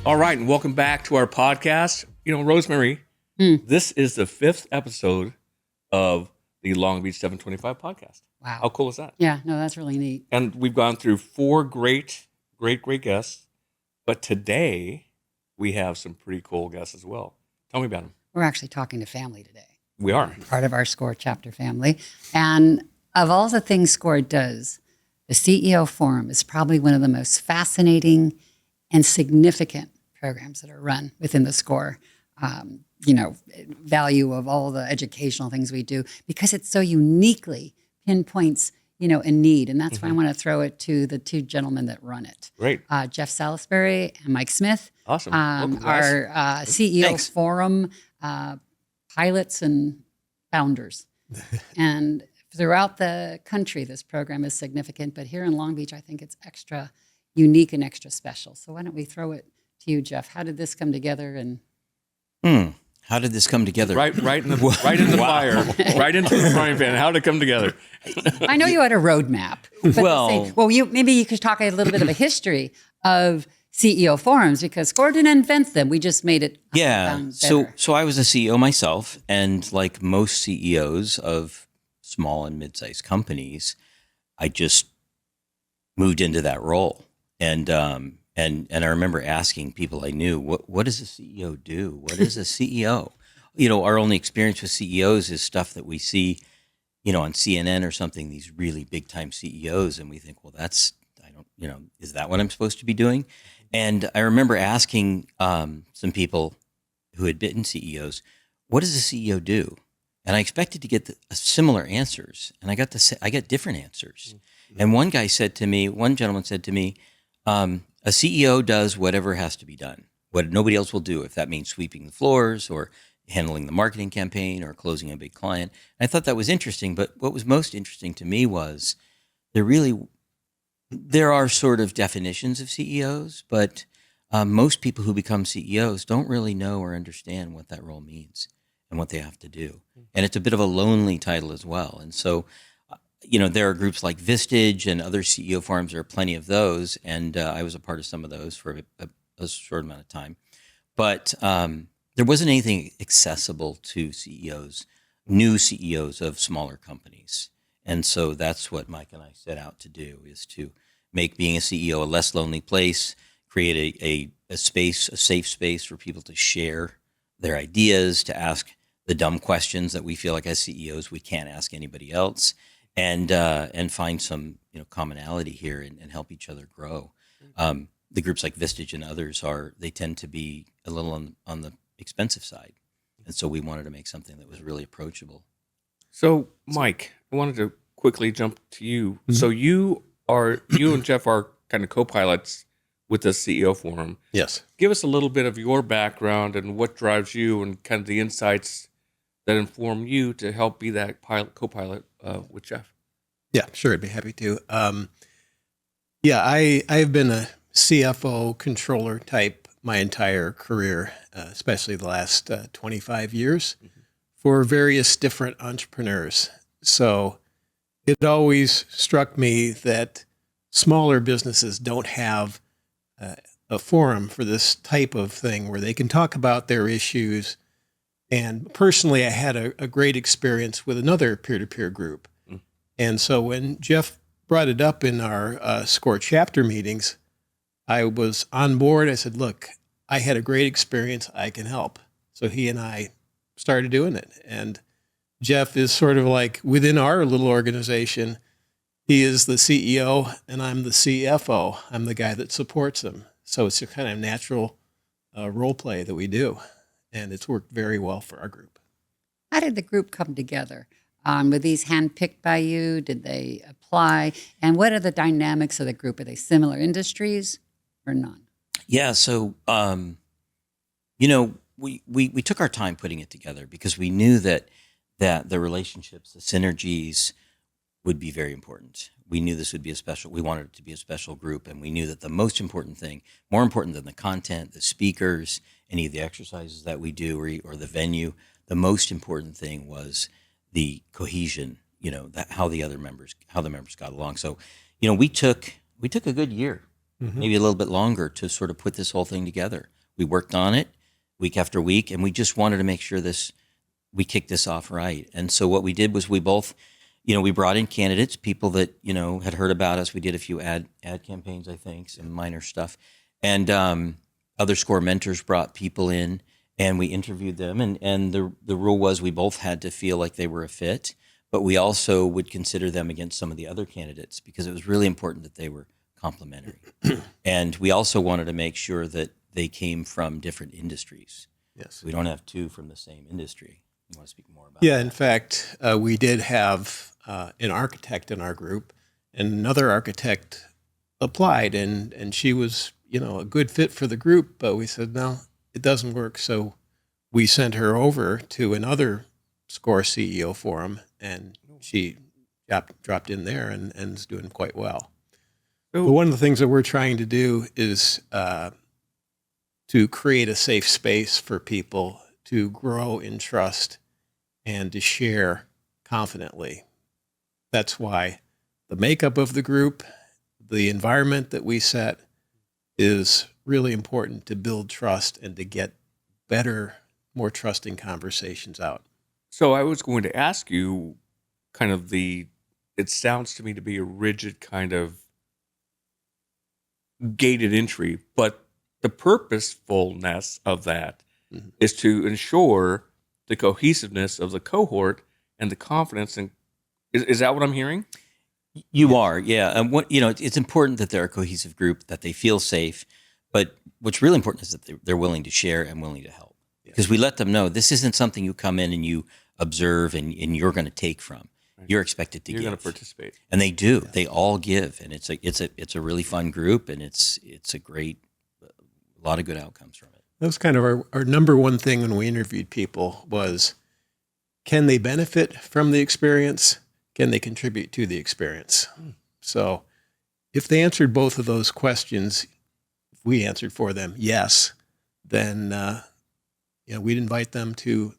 All right, and welcome back to our podcast. You know, Rosemary, this is the 5th episode of the Long Beach 725 podcast. Wow. How cool is that? Yeah, no, that's really neat. And we've gone through 4 great guests, but today we have some pretty cool guests as well. Tell me about them. We're actually talking to family today. We are. Part of our SCORE chapter family. And of all the things SCORE does, the CEO Forum is probably one of the most fascinating and significant programs that are run within the SCORE, value of all the educational things we do, because it so uniquely pinpoints, a need. And that's why I want to throw it to the 2 gentlemen that run it. Great. Jeff Salisbury and Mike Smith. Awesome. Welcome, our CEO Thanks. Forum pilots and founders. And throughout the country, this program is significant. But here in Long Beach, I think it's extra unique and extra special. So why don't we throw it to you, Jeff? How did this come together? And How did this come together? Right in the fire, right into the frying pan. How did it come together? I know you had a roadmap. But maybe you could talk a little bit of a history of CEO forums, because SCORE didn't invent them. We just made it. So I was a CEO myself, and like most CEOs of small and mid-sized companies, I just moved into that role. And I remember asking people I knew, what does a CEO do? What is a CEO? Our only experience with CEOs is stuff that we see, on CNN or something, these really big time CEOs. And we think, well, is that what I'm supposed to be doing? And I remember asking some people who had been CEOs, what does a CEO do? And I expected to get similar answers. And I got different answers. Mm-hmm. And one gentleman said to me, a CEO does whatever has to be done, what nobody else will do, if that means sweeping the floors or handling the marketing campaign or closing a big client. And I thought that was interesting. But what was most interesting to me was there are sort of definitions of CEOs, but most people who become CEOs don't really know or understand what that role means and what they have to do. And it's a bit of a lonely title as well. And so, there are groups like Vistage and other CEO forums. There are plenty of those. And I was a part of some of those for a short amount of time. But there wasn't anything accessible to CEOs, new CEOs of smaller companies. And so that's what Mike and I set out to do, is to make being a CEO a less lonely place, create a safe space for people to share their ideas, to ask the dumb questions that we feel like as CEOs we can't ask anybody else, and find some commonality here and help each other grow. The groups like Vistage and others they tend to be a little on the expensive side, and so we wanted to make something that was really approachable. So, Mike, I wanted to quickly jump to you. Mm-hmm. So you and Jeff are kind of co-pilots with the CEO Forum. Yes. Give us a little bit of your background and what drives you and kind of the insights that inform you to help be that co-pilot with Jeff. Yeah, sure. I'd be happy to. I've been a CFO controller type my entire career, especially the last 25 years for various different entrepreneurs. So it always struck me that smaller businesses don't have a forum for this type of thing where they can talk about their issues. And personally, I had a great experience with another peer-to-peer group. Mm. And so when Jeff brought it up in our SCORE chapter meetings, I was on board. I said, look, I had a great experience. I can help. So he and I started doing it. And Jeff is sort of like within our little organization, he is the CEO and I'm the CFO. I'm the guy that supports him. So it's a kind of natural role play that we do. And it's worked very well for our group. How did the group come together? Were these handpicked by you? Did they apply? And what are the dynamics of the group? Are they similar industries or none? Yeah, so, we took our time putting it together because we knew that the relationships, the synergies would be very important. We knew this would be we wanted it to be a special group, and we knew that the most important thing, more important than the content, the speakers, any of the exercises that we do or the venue, the most important thing was the cohesion, how the members got along. So, we took a good year maybe a little bit longer to sort of put this whole thing together. We worked on it week after week, and we just wanted to make sure we kicked this off right. And so what we did was we both, we brought in candidates, people that, had heard about us. We did a few ad campaigns, I think, some minor stuff. And other SCORE mentors brought people in, and we interviewed them. And the rule was we both had to feel like they were a fit, but we also would consider them against some of the other candidates because it was really important that they were complementary. And we also wanted to make sure that they came from different industries. Yes. We don't have two from the same industry. You want to speak more about Yeah, that? in fact, we did have an architect in our group, and another architect applied, and she was, a good fit for the group, but we said, no, it doesn't work. So we sent her over to another SCORE CEO forum, and she dropped in there and is doing quite well. So- But one of the things that we're trying to do is to create a safe space for people to grow in trust and to share confidently. That's why the makeup of the group, the environment that we set is really important to build trust and to get better, more trusting conversations out. So I was going to ask you kind of it sounds to me to be a rigid kind of gated entry, but the purposefulness of that is to ensure the cohesiveness of the cohort and the confidence. And is that what I'm hearing? You are, yeah. And it's important that they're a cohesive group, that they feel safe. But what's really important is that they're willing to share and willing to help. Because we let them know this isn't something you come in and you observe and you're going to take from. You're expected to You're give. going to participate. And they do. They all give, and it's a really fun group, and it's a lot of good outcomes from it. That was kind of our number one thing when we interviewed people was, can they benefit from the experience? Can they contribute to the experience? So if they answered both of those questions, if we answered for them, yes, then we'd invite them to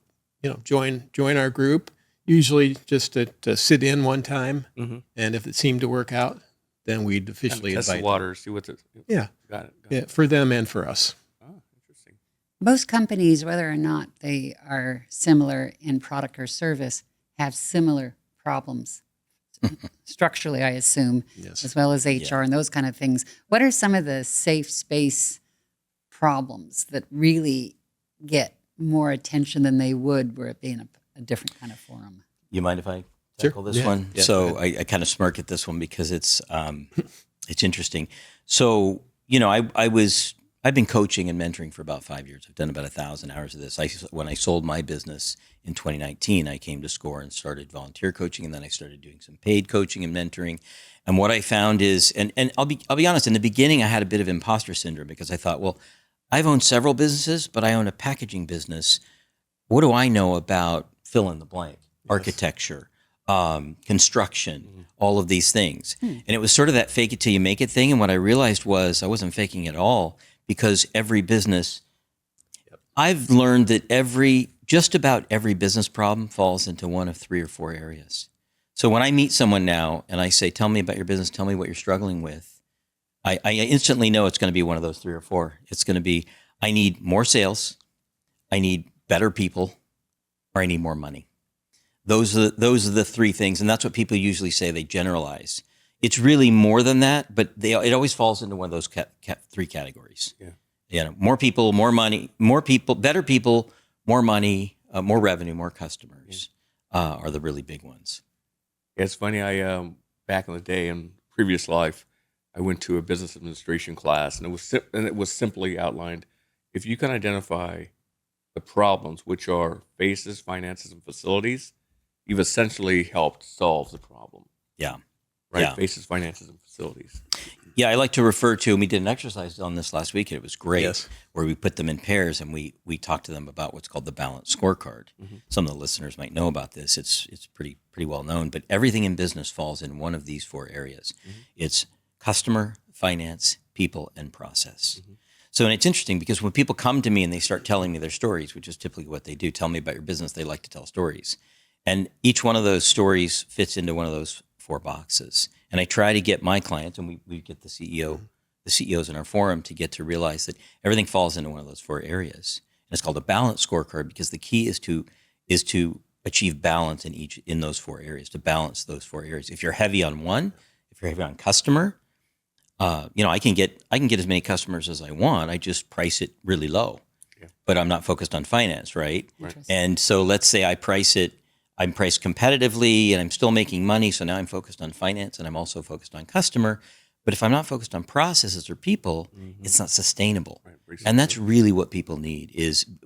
join our group, usually just to sit in one time. Mm-hmm. And if it seemed to work out, then we'd officially Test invite the water, see what's it. Yeah. Got it. Yeah, for them and for us. Oh, interesting. Most companies, whether or not they are similar in product or service, have similar problems. Structurally, I assume, Yes. as well as HR and those kind of things. What are some of the safe space problems that really get more attention than they would were it being a different kind of forum? You mind if I Sure. tackle this Yeah. one? Yeah, So go I kind of smirk at this one because it's interesting. So I've been coaching and mentoring for about 5 years. I've done about 1,000 hours of this. When I sold my business in 2019, I came to SCORE and started volunteer coaching, and then I started doing some paid coaching and mentoring. And what I found is, and I'll be honest, in the beginning I had a bit of imposter syndrome because I thought, well, I've owned several businesses, but I own a packaging business. What do I know about fill in the blank, architecture, construction, all of these things? And it was sort of that fake it till you make it thing. And what I realized was I wasn't faking it at all, because every business, I've learned that just about every business problem falls into one of 3 or 4 areas. So when I meet someone now and I say, tell me about your business, tell me what you're struggling with, I instantly know it's going to be one of those 3 or 4. It's going to be, I need more sales, I need better people, or I need more money. Those are the 3 things. And that's what people usually say. They generalize. It's really more than that, but it always falls into one of those 3 categories. Yeah. More people, more money, more people, better people, more money, more revenue, more customers are the really big ones. Yeah, it's funny. I back in the day in previous life, I went to a business administration class, and it was simply outlined: if you can identify the problems, which are faces, finances, and facilities, you've essentially helped solve the problem. Yeah. Right? Yeah. Faces, finances, and facilities. Yeah, I like to refer to, and we did an exercise on this last week, and it was great, Yes. where we put them in pairs and we talked to them about what's called the balanced scorecard. Some of the listeners might know about this. It's pretty well known, but everything in business falls in one of these 4 areas. It's customer, finance, people, and process. So, and it's interesting because when people come to me and they start telling me their stories, which is typically what they do, tell me about your business, they like to tell stories. And each one of those stories fits into one of those 4 boxes. And I try to get my clients, and we get the CEO the CEOs in our forum to get to realize that everything falls into one of those 4 areas. And it's called a balance scorecard because the key is to achieve balance in those 4 areas, to balance those 4 areas. If you're heavy on one, if you're heavy on customer, I can get as many customers as I want. I just price it really low, but I'm not focused on finance, right? And so let's say I'm priced competitively and I'm still making money. So now I'm focused on finance and I'm also focused on customer. But if I'm not focused on processes or people, it's not sustainable. And that's really what people need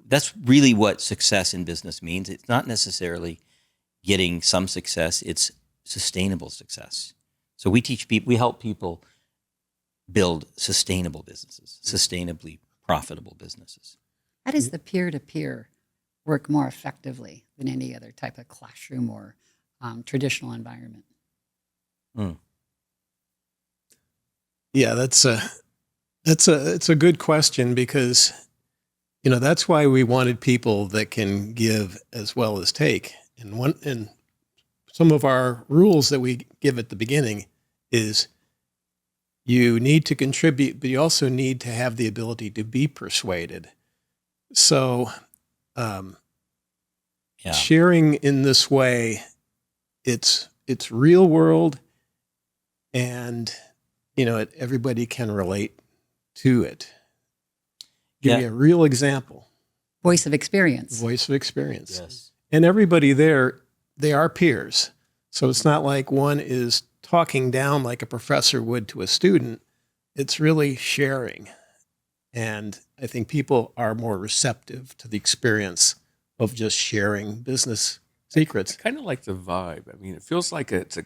that's really what success in business means. It's not necessarily getting some success. It's sustainable success. So we help people build sustainable businesses, sustainably profitable businesses. How does the peer-to-peer work more effectively than any other type of classroom or traditional environment? Yeah, it's a good question because, that's why we wanted people that can give as well as take. And some of our rules that we give at the beginning is you need to contribute, but you also need to have the ability to be persuaded. So sharing in this way, it's real world, and everybody can relate to it. Give you a real example. Voice of experience. Voice of experience. Yes. And everybody there, they are peers. So it's not like one is talking down like a professor would to a student. It's really sharing. And I think people are more receptive to the experience of just sharing business secrets. I kind of like the vibe. I mean, it feels like it's a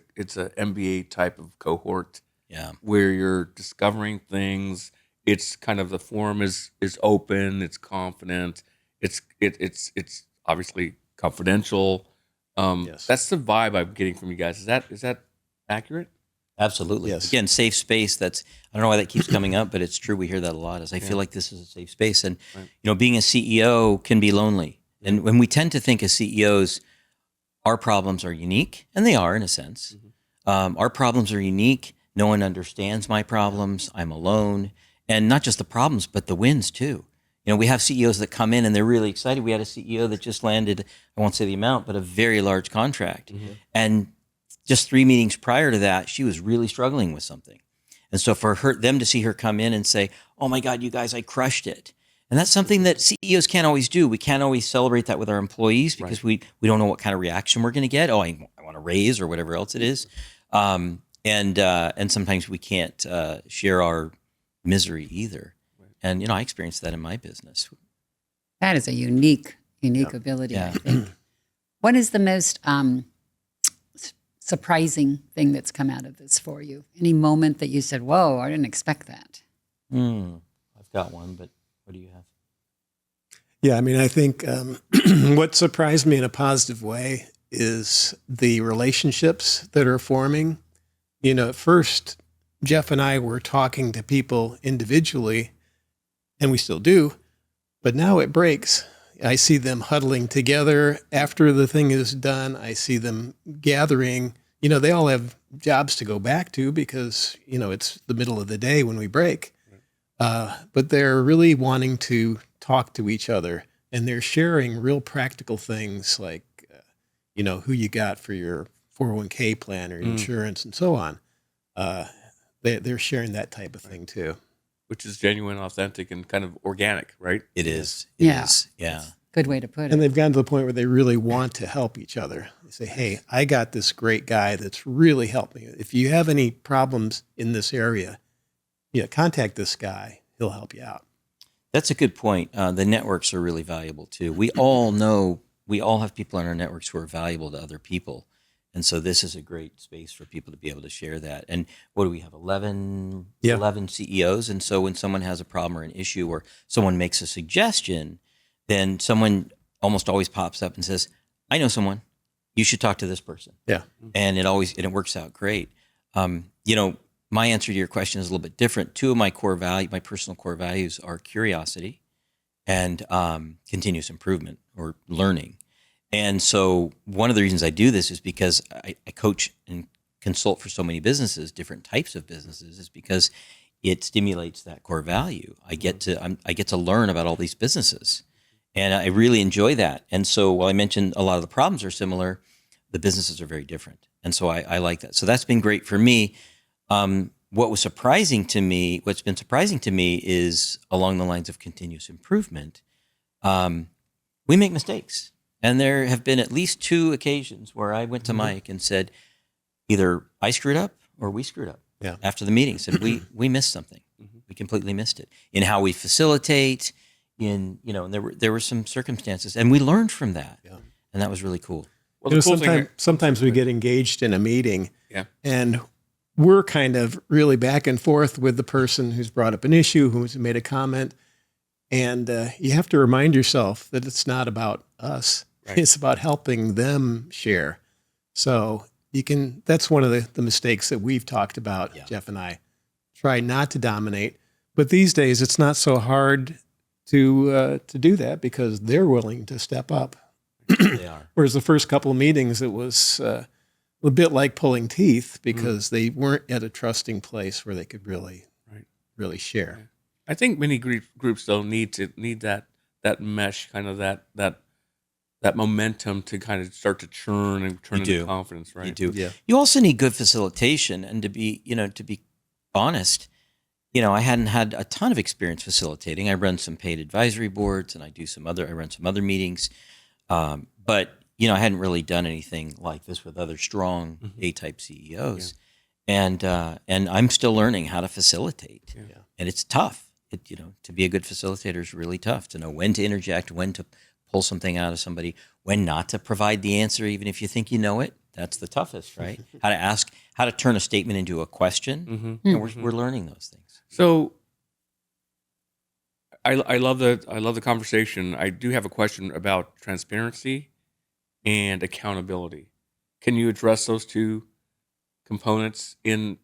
MBA type of cohort. Yeah. Where you're discovering things. It's kind of the forum is open. It's confident. It's obviously confidential. Yes. That's the vibe I'm getting from you guys. Is that accurate? Absolutely. Yes. Again, safe space. I don't know why that keeps coming up, but it's true. We hear that a lot. I feel like this is a safe space, and being a CEO can be lonely. And when we tend to think as CEOs, our problems are unique, and they are in a sense. Our problems are unique. No one understands my problems. I'm alone. And not just the problems, but the wins too. We have CEOs that come in and they're really excited. We had a CEO that just landed, I won't say the amount, but a very large contract. And just 3 meetings prior to that, she was really struggling with something. And so for them to see her come in and say, "Oh my God, you guys, I crushed it." And that's something that CEOs can't always do. We can't always celebrate that with our employees because we don't know what kind of reaction we're going to get. Oh, I want a raise or whatever else it is. And sometimes we can't share our misery either. And I experienced that in my business. That is a unique ability, I think. What is the most surprising thing that's come out of this for you? Any moment that you said, "Whoa, I didn't expect that"? I've got one, but what do you have? Yeah, I mean, I think what surprised me in a positive way is the relationships that are forming. At first, Jeff and I were talking to people individually, and we still do, but now it breaks. I see them huddling together after the thing is done. I see them gathering. They all have jobs to go back to because, it's the middle of the day when we break. But they're really wanting to talk to each other, and they're sharing real practical things like, who you got for your 401k plan or insurance and so on. They're sharing that type of thing too. Which is genuine, authentic, and kind of organic, right? It is. Yeah. Yeah. Good way to put it. And they've gotten to the point where they really want to help each other. They say, "Hey, I got this great guy that's really helped me. If you have any problems in this area, contact this guy. He'll help you out." That's a good point. The networks are really valuable too. We all have people in our networks who are valuable to other people. And so this is a great space for people to be able to share that. And what do we have? 11 CEOs. And so when someone has a problem or an issue or someone makes a suggestion, then someone almost always pops up and says, "I know someone. You should talk to this person." Yeah. And it works out great. My answer to your question is a little bit different. 2 of my personal core values are curiosity and continuous improvement or learning. And so one of the reasons I do this is because I coach and consult for so many businesses, different types of businesses, is because it stimulates that core value. I get to learn about all these businesses, and I really enjoy that. And so while I mentioned a lot of the problems are similar, the businesses are very different. And so I like that. So that's been great for me. What's been surprising to me is along the lines of continuous improvement. We make mistakes. And there have been at least 2 occasions where I went to Mike and said, either I screwed up or we screwed up. Yeah. After the meeting, said we missed something. We completely missed it in how we facilitate. And there were some circumstances, and we learned from that, and that was really cool. Well, the cool sometimes we get engaged in a meeting, Yeah. and we're kind of really back and forth with the person who's brought up an issue, who's made a comment, and you have to remind yourself that it's not about us. Right. It's about helping them share. So that's one of the mistakes that we've talked about, Jeff and I. Try not to dominate. But these days, it's not so hard to do that because they're willing to step up. They are. Whereas the first couple of meetings, it was a bit like pulling teeth because they weren't at a trusting place where they could really share. I think many groups though need that mesh, kind of that momentum to kind of start to churn and turn into confidence, right? You do. Yeah. You also need good facilitation, and to be honest, I hadn't had a ton of experience facilitating. I run some paid advisory boards, and I run some other meetings, but I hadn't really done anything like this with other strong A-type CEOs, and I'm still learning how to facilitate, and it's tough. To be a good facilitator is really tough. To know when to interject, when to pull something out of somebody, when not to provide the answer, even if you think you know it. That's the toughest, right? How to turn a statement into a question. And we're learning those things. So I love the conversation. I do have a question about transparency and accountability. Can you address those 2 components in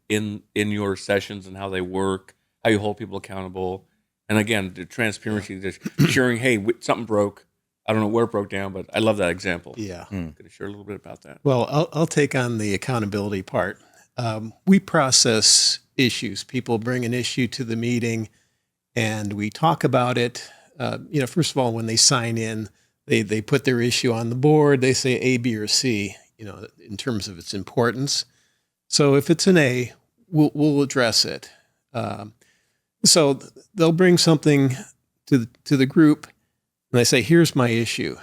your sessions and how they work, how you hold people accountable? And again, the transparency, just sharing, hey, something broke. I don't know where it broke down, but I love that example. Yeah. Could you share a little bit about that? Well, I'll take on the accountability part. We process issues. People bring an issue to the meeting, and we talk about it. First of all, when they sign in, they put their issue on the board. They say A, B, or C, in terms of its importance. So if it's an A, we'll address it. So they'll bring something to the group, and I say, here's my issue.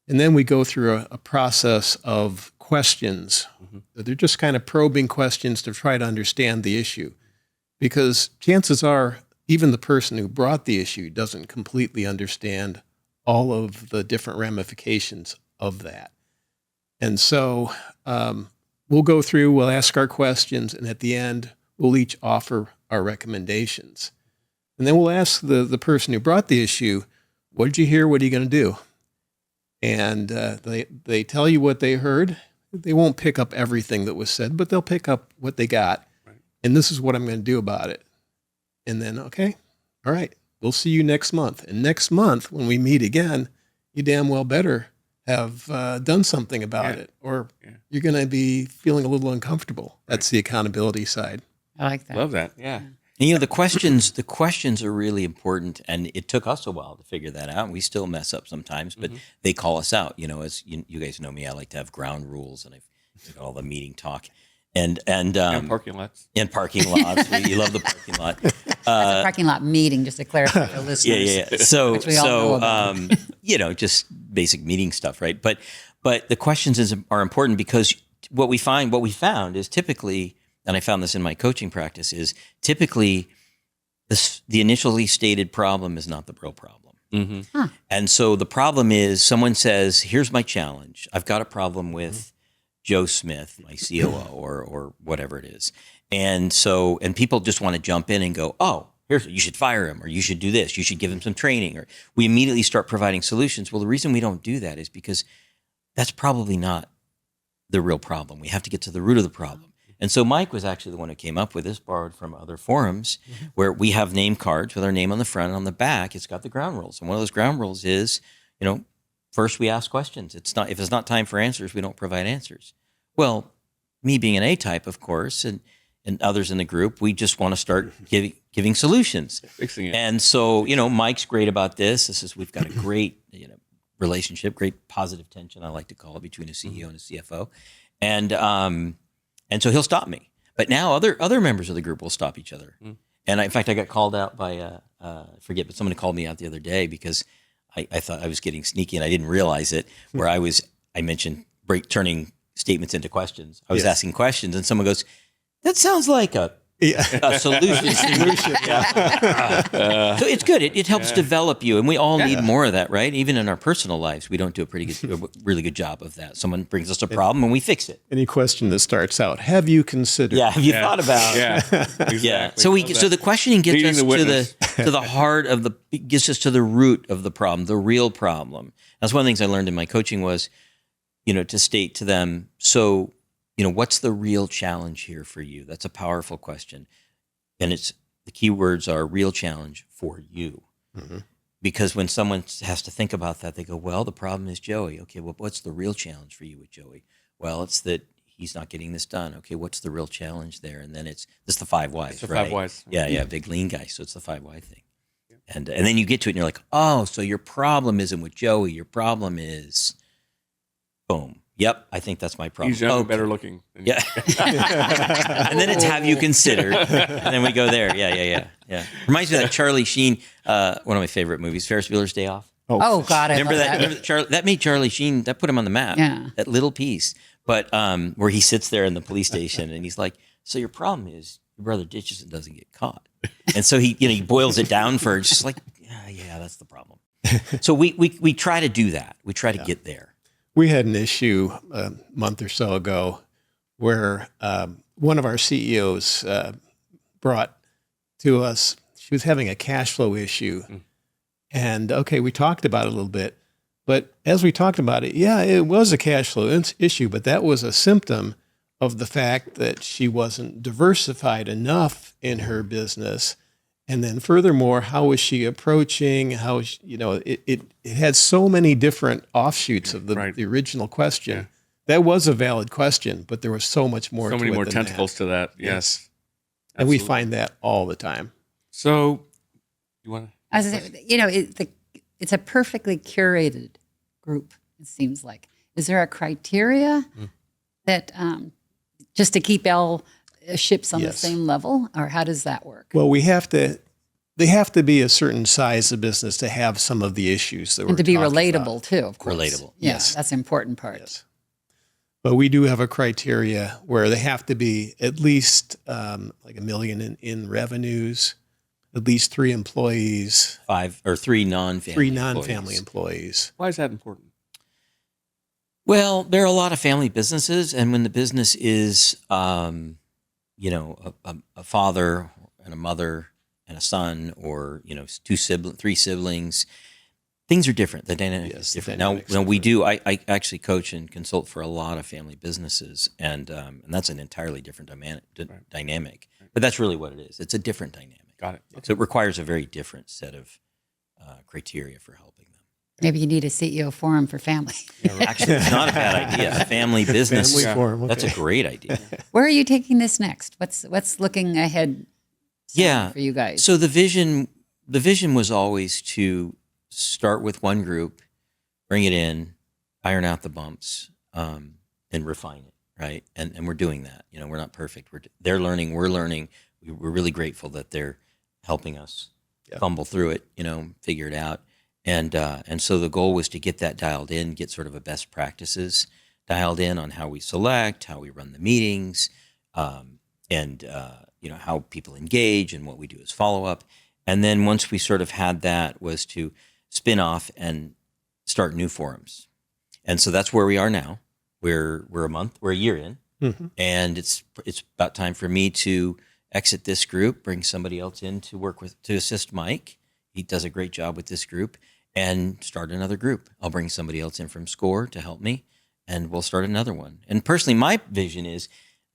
And then we go through a process of questions. They're just kind of probing questions to try to understand the issue. Because chances are, even the person who brought the issue doesn't completely understand all of the different ramifications of that. And so we'll go through, we'll ask our questions, and at the end, we'll each offer our recommendations. And then we'll ask the person who brought the issue, what did you hear? What are you going to do? And they tell you what they heard. They won't pick up everything that was said, but they'll pick up what they got. Right. And this is what I'm going to do about it. And then, okay, all right, we'll see you next month. And next month, when we meet again, you damn well better have done something about it, or you're going to be feeling a little uncomfortable. That's the accountability side. I like that. Love that. Yeah. And, the questions are really important, and it took us a while to figure that out. And we still mess up sometimes, but they call us out. As you guys know me, I like to have ground rules, and I've got all the meeting talk, and parking lots. And parking lots. You love the parking lot. That's a parking lot meeting, just to clarify for listeners. Yeah. So which we all know about. Just basic meeting stuff, right? But the questions are important because what we found is typically. And I found this in my coaching practice, is typically the initially stated problem is not the real problem. And so the problem is someone says, here's my challenge. I've got a problem with Joe Smith, my COO, or whatever it is. And people just want to jump in and go, oh, you should fire him, or you should do this. You should give him some training, or we immediately start providing solutions. Well, the reason we don't do that is because that's probably not the real problem. We have to get to the root of the problem. And so Mike was actually the one who came up with this, borrowed from other forums, where we have name cards with our name on the front, and on the back, it's got the ground rules. And one of those ground rules is, first we ask questions. If it's not time for answers, we don't provide answers. Well, me being an A-type, of course, and and others in the group, we just want to start giving solutions. Fixing it. And so, Mike's great about this. We've got a great, relationship, great positive tension, I like to call it, between a CEO and a CFO. And so he'll stop me. But now other members of the group will stop each other. And in fact, I got called out by, I forget, but somebody called me out the other day because I thought I was getting sneaky and I didn't realize it, where I mentioned turning statements into questions. I was asking questions and someone goes, that sounds like a solution. So it's good. It helps develop you. And we all need more of that, right? Even in our personal lives, we don't do a really good job of that. Someone brings us a problem and we fix it. Any question that starts out, have you considered? Yeah. Have you thought about? Exactly. Yeah. So the questioning gets us to the heart of gets us to the root of the problem, the real problem. That's one of the things I learned in my coaching was, to state to them, so, what's the real challenge here for you? That's a powerful question. And the key words are real challenge for you. Mm-hmm. Because when someone has to think about that, they go, well, the problem is Joey. Okay, well, what's the real challenge for you with Joey? Well, it's that he's not getting this done. Okay, what's the real challenge there? And then it's the 5 whys, It's the right? 5 whys. Yeah, big lean guy. So it's the 5 why thing. Yeah. And then you get to it and you're like, oh, so your problem isn't with Joey. Your problem is, boom. Yep, I think that's my problem. He's younger, better looking. Yeah. And then it's have you considered. And then we go there. Yeah. Reminds me of that Charlie Sheen, one of my favorite movies, Ferris Bueller's Day Off. Oh God, I Remember love that? Remember that made Charlie Sheen, that put him on the map. Yeah. That little piece. But where he sits there in the police station and he's like, so your problem is your brother ditches and doesn't get caught. And so he boils it down for just like, yeah, that's the problem. So we try to do that. We try to get there. We had an issue a month or so ago where one of our CEOs brought to us, she was having a cash flow issue. And we talked about it a little bit. But as we talked about it, it was a cash flow issue, but that was a symptom of the fact that she wasn't diversified enough in her business. And then furthermore, how was she approaching? It had so many different offshoots of the original question. Yeah. That was a valid question, but there was so much more. So many more tentacles that. to that. Yes. And we find that all the time. So, you want to? As I say, it's a perfectly curated group. It seems like. Is there a criteria that just to keep all ships on the same level, or how does that work? Well, they have to be a certain size of business to have some of the issues that we're talking about. And to be relatable too, of course. Relatable. Yes. That's an important part. Yes. But we do have a criteria where they have to be at least like $1 million in revenues, at least 3 employees. 5 or 3 non-family 3 non-family employees. Why is that important? Well, there are a lot of family businesses, and when the business is, a father and a mother and a son, or 3 siblings, things are different. The dynamic is different. Now we do. I actually coach and consult for a lot of family businesses, and that's an entirely different dynamic. But that's really what it is. It's a different dynamic. Got it. So it requires a very different set of criteria for helping them. Maybe you need a CEO forum for family. Actually, it's not a bad idea. A family business. Family forum. Okay. That's a great idea. Where are you taking this next? What's looking ahead? For you guys. So the vision was always to start with one group, bring it in, iron out the bumps, and refine it, right? And we're doing that. We're not perfect. They're learning. We're learning. We're really grateful that they're helping us fumble through it, figure it out. And so the goal was to get that dialed in, get sort of a best practices dialed in on how we select, how we run the meetings, and how people engage and what we do as follow-up. And then once we sort of had that, was to spin off and start new forums. And so that's where we are now. We're a year in, and it's about time for me to exit this group, bring somebody else in to assist Mike. He does a great job with this group, and start another group. I'll bring somebody else in from SCORE to help me, and we'll start another one. And personally, my vision is,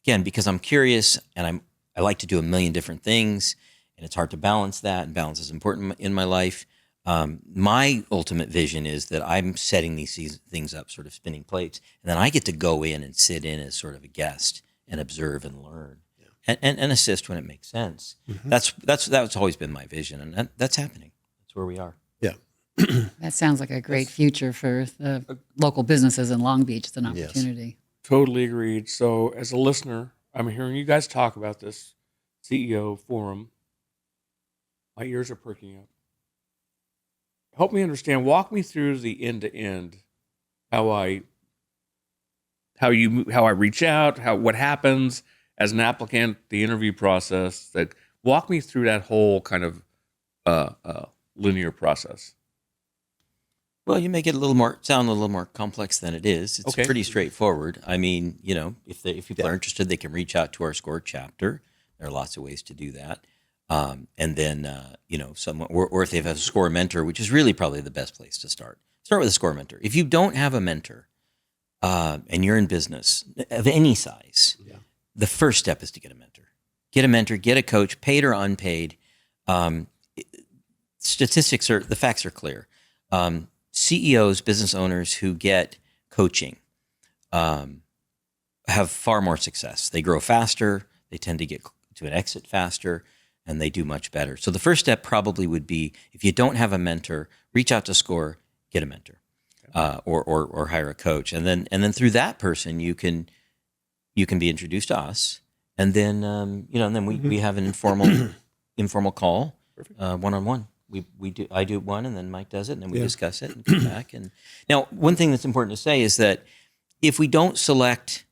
again, because I'm curious and I like to do a million different things, and it's hard to balance that, and balance is important in my life. My ultimate vision is that I'm setting these things up, sort of spinning plates, and then I get to go in and sit in as sort of a guest and observe and learn. and assist when it makes sense. Mm-hmm. That's always been my vision, and that's happening. That's where we are. Yeah. That sounds like a great future for the local businesses in Long Beach. It's an opportunity. Totally agreed. So, as a listener, I'm hearing you guys talk about this CEO forum. My ears are perking up. Help me understand. Walk me through the end to end. How I reach out. What happens as an applicant. The interview process. Walk me through that whole kind of linear process. Well, you make it sound a little more complex than it is. It's Okay. pretty straightforward. I mean, if people are interested, they can reach out to our SCORE chapter. There are lots of ways to do that. And then, someone, or if they have a SCORE mentor, which is really probably the best place to start. Start with a SCORE mentor. If you don't have a mentor and you're in business of any size, the first step is to get a mentor. Get a mentor, get a coach, paid or unpaid. The facts are clear. CEOs, business owners who get coaching have far more success. They grow faster. They tend to get to an exit faster, and they do much better. So the first step probably would be, if you don't have a mentor, reach out to SCORE, get a mentor, or hire a coach, and then through that person you can be introduced to us, and then we have an informal call, one-on-one. I do one, and then Mike does it, and then we discuss it and come back. And now, one thing that's important to say is that if we don't select,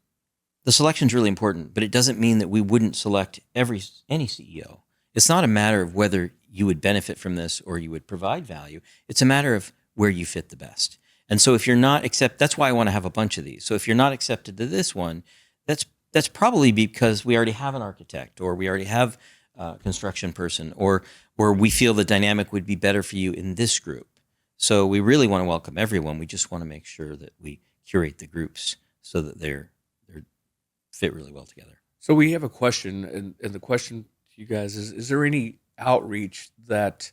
the selection is really important, but it doesn't mean that we wouldn't select any CEO. It's not a matter of whether you would benefit from this or you would provide value. It's a matter of where you fit the best. And so if you're not that's why I want to have a bunch of these. So if you're not accepted to this one, that's probably because we already have an architect, or we already have a construction person, or we feel the dynamic would be better for you in this group. So we really want to welcome everyone. We just want to make sure that we curate the groups so that they're fit really well together. So we have a question, and the question to you guys is there any outreach that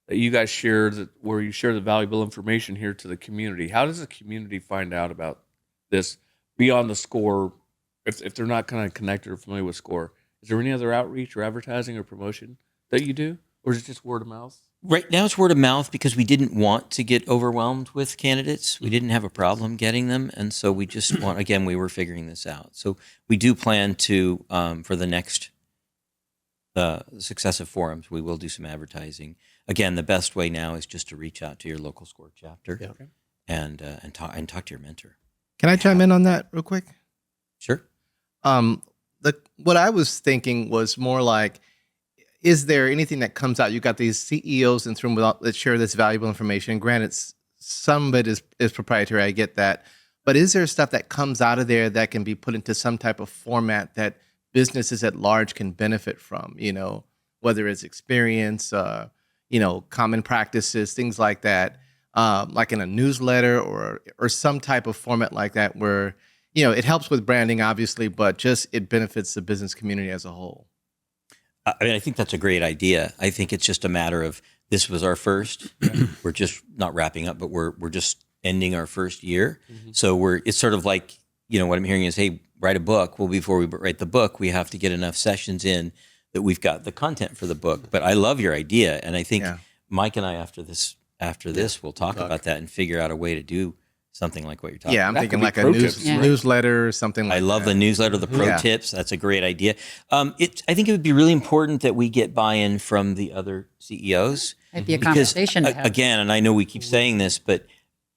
you guys share, where you share the valuable information here to the community? How does the community find out about this beyond the SCORE, if they're not kind of connected or familiar with SCORE? Is there any other outreach or advertising or promotion that you do, or is it just word of mouth? Right now it's word of mouth, because we didn't want to get overwhelmed with candidates. We didn't have a problem getting them. And so we just we were figuring this out. So we do plan to, for the next successive forums, we will do some advertising. Again, the best way now is just to reach out to your local SCORE chapter and talk to your mentor. Can I chime in on that real quick? Sure. What I was thinking was more like, is there anything that comes out? You got these CEOs in this room that share this valuable information. Granted, some of it is proprietary. I get that. But is there stuff that comes out of there that can be put into some type of format that businesses at large can benefit from? Whether it's experience, common practices, things like that, like in a newsletter or some type of format like that, where it helps with branding, obviously, but just it benefits the business community as a whole. I think that's a great idea. I think it's just a matter of, this was our first. We're just not wrapping up, but we're just ending our first year. Mm-hmm. So it's sort of like, what I'm hearing is, hey, write a book. Well, before we write the book, we have to get enough sessions in that we've got the content for the book. But I love your idea, and I think Mike and I, after this, we'll talk about that and figure out a way to do something like what you're talking about. Yeah, I'm thinking like a newsletter or something like that. I love the newsletter, the pro tips. That's a great idea. I think it would be really important that we get buy-in from the other CEOs. It'd be a conversation to have. Again, and I know we keep saying this, but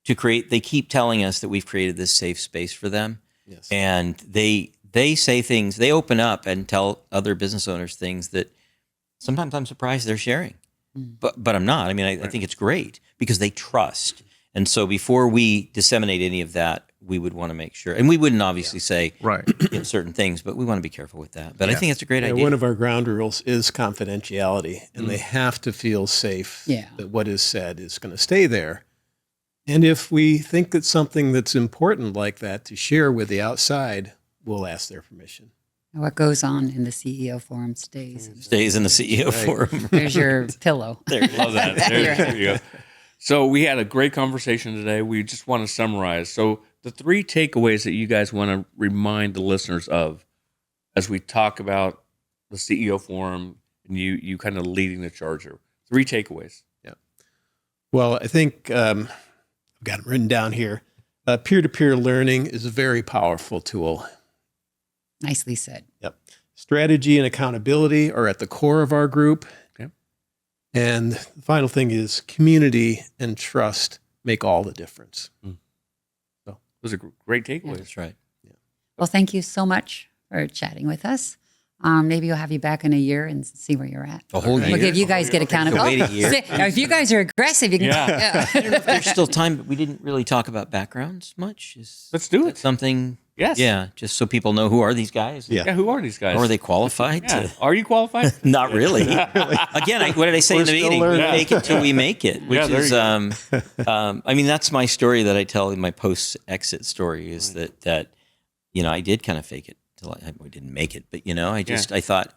they keep telling us that we've created this safe space for them. Yes. And they say things, they open up and tell other business owners things that sometimes I'm surprised they're sharing. But I'm not. I mean, I think it's great because they trust. And so before we disseminate any of that, we would want to make sure, and we wouldn't obviously say certain things, but we want to be careful with that. But I think it's a great idea. One of our ground rules is confidentiality, and they have to feel safe that what is said is going to stay there. And if we think that something that's important like that to share with the outside, we'll ask their permission. What goes on in the CEO forum stays. Stays in the CEO forum. There's your pillow. Love that. There you go. So we had a great conversation today. We just want to summarize. So the 3 takeaways that you guys want to remind the listeners of as we talk about the CEO forum and you kind of leading the charge here. 3 takeaways. Well, I think I've got them written down here. Peer-to-peer learning is a very powerful tool. Nicely said. Yep. Strategy and accountability are at the core of our group. Okay. And the final thing is community and trust make all the difference. Those are great takeaways. That's right. Well, thank you so much for chatting with us. Maybe we'll have you back in a year and see where you're at. A whole We'll year. give you guys get accountable. So wait a year. If you guys are aggressive, you can. Yeah. There's still time, but we didn't really talk about backgrounds much. Let's do that it. something? Yes. Yeah, just so people know who are these guys. Yeah. Yeah, who are these guys? Or are they qualified? Yeah. To, Are you qualified? not really. Again, what did I say in the still meeting? We learning. make it till we make it, which Yeah, there is, you I mean, that's my story that I tell in my post-exit story is that I did kind of fake it till I didn't make it, but I thought,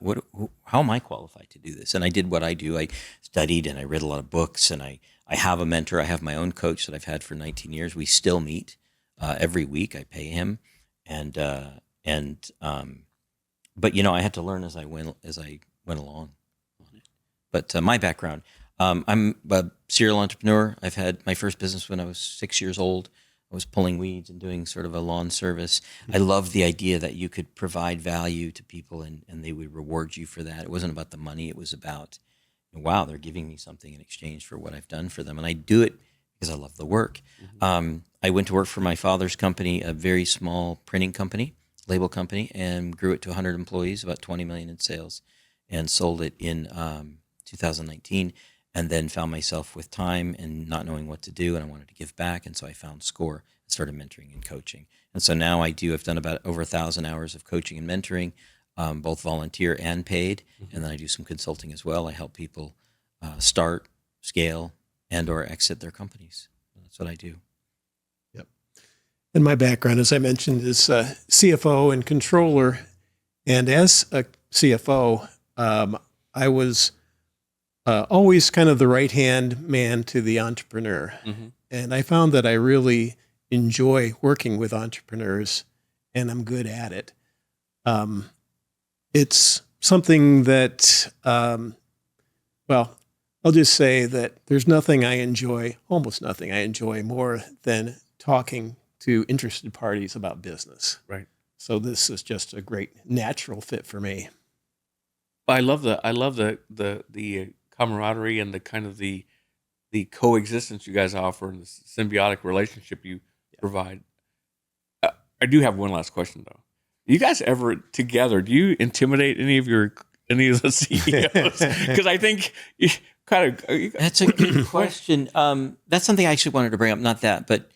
how am I qualified to do this? And I did what I do. I studied and I read a lot of books, and I have a mentor. I have my own coach that I've had for 19 years. We still meet every week. I pay him. But I had to learn as I went along on it. But my background, I'm a serial entrepreneur. I've had my first business when I was 6 years old. I was pulling weeds and doing sort of a lawn service. I loved the idea that you could provide value to people and they would reward you for that. It wasn't about the money. It was about, wow, they're giving me something in exchange for what I've done for them. And I do it because I love the work. I went to work for my father's company, a very small printing company, label company, and grew it to 100 employees, about 20 million in sales, and sold it in 2019. And then found myself with time and not knowing what to do, and I wanted to give back. And so I found SCORE and started mentoring and coaching. And so now I've done about over 1,000 hours of coaching and mentoring, both volunteer and paid. And then I do some consulting as well. I help people start, scale, and or exit their companies. That's what I do. Yep. And my background, as I mentioned, is CFO and controller. And as a CFO, I was always kind of the right-hand man to the entrepreneur. And I found that I really enjoy working with entrepreneurs, and I'm good at it. It's something that, I'll just say that there's almost nothing I enjoy more than talking to interested parties about business. Right. So this is just a great natural fit for me. I love the camaraderie and the kind of the coexistence you guys offer and the symbiotic relationship you provide. I do have one last question though. You guys ever together? Do you intimidate any of the CEOs? Because I think you kind of. That's a good question. That's something I actually wanted to bring up. Not that, but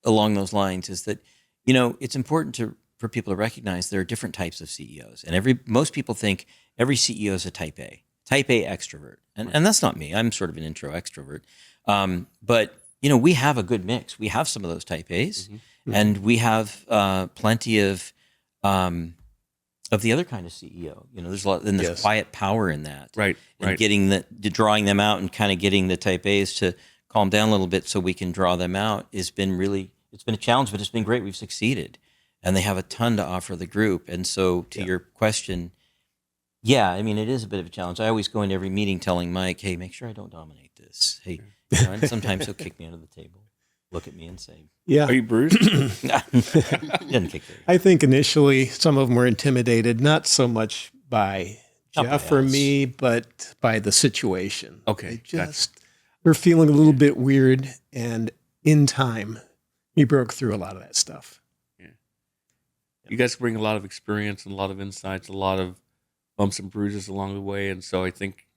along those lines is that it's important for people to recognize there are different types of CEOs, and most people think every CEO is a type A extrovert. And that's not me. I'm sort of an intro extrovert. But, we have a good mix. We have some of those type A's, and we have plenty of the other kind of CEO. There's a lot, and there's quiet power in that. Right. And drawing them out and kind of getting the type A's to calm down a little bit so we can draw them out it's been a challenge, but it's been great. We've succeeded. And they have a ton to offer the group. And so to your question, yeah, I mean, it is a bit of a challenge. I always go into every meeting telling Mike, hey, make sure I don't dominate this. Hey, and sometimes he'll kick me under the table, look at me and say, Yeah. Are you bruised? he doesn't kick there. I think initially some of them were intimidated, not so much by Not by Jeff or us. me, but by the situation. Okay, They just were feeling a little bit weird, and in time, we broke through a lot of that stuff. You guys bring a lot of experience and a lot of insights, a lot of bumps and bruises along the way. And so I think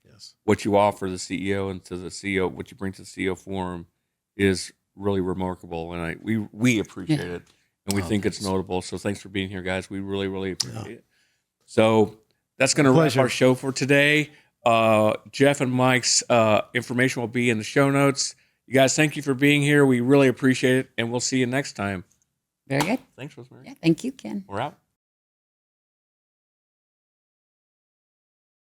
what you offer the CEO and to the CEO, what you bring to the CEO forum is really remarkable. And we appreciate it. And we think it's notable. So thanks for being here, guys. We really, really appreciate it. So that's going to wrap Pleasure. our show for today. Jeff and Mike's information will be in the show notes. You guys, thank you for being here. We really appreciate it. And we'll see you next time. Very good. Thanks, Rosemary. Yeah, thank you, Ken. We're out.